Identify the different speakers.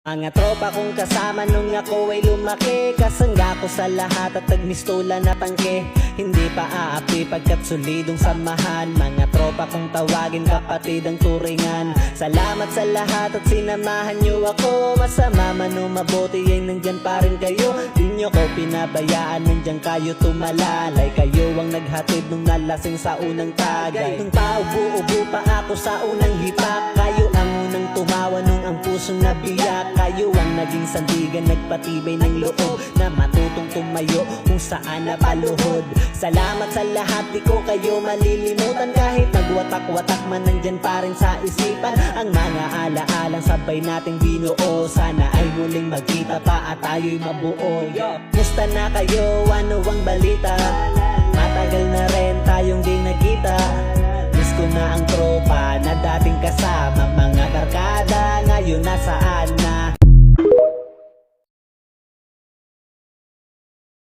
Speaker 1: Mga tropa kong kasama nung ako ay lumaki, kasangga ko sa lahat at nagmistola na tangke. Hindi pa aapi pagkat solidong samahan. Mga tropa kong tawagin kapatid ang turingan. Salamat sa lahat at sinamahan nyo ako. Masama man o mabuti ay nandyan pa rin kayo. Di nyo ko pinabayaan, nandyan kayo tumalalay. Kayo ang naghatid nung nalasing sa unang tagay. Nung paubo-ubo pa ako sa unang hipak, kayo ang unang tumawa nung ang pusong nabiyak. Kayo ang naging sandigan, nagpatibay ng loob na matutong tumayo kung saan napaluhod. Salamat sa lahat, di ko kayo malilimutan. Kahit nagwatak-watak man, nandyan pa rin sa isipan ang mga alaalang sabay nating binuo. Sana ay muling magkita pa at tayo'y mabuo. Musta na kayo? Ano ang balita? Matagal na rin tayong di nagkita. Miss ko na ang tropa na dating kasama. Mga barkada ngayon nasaan na?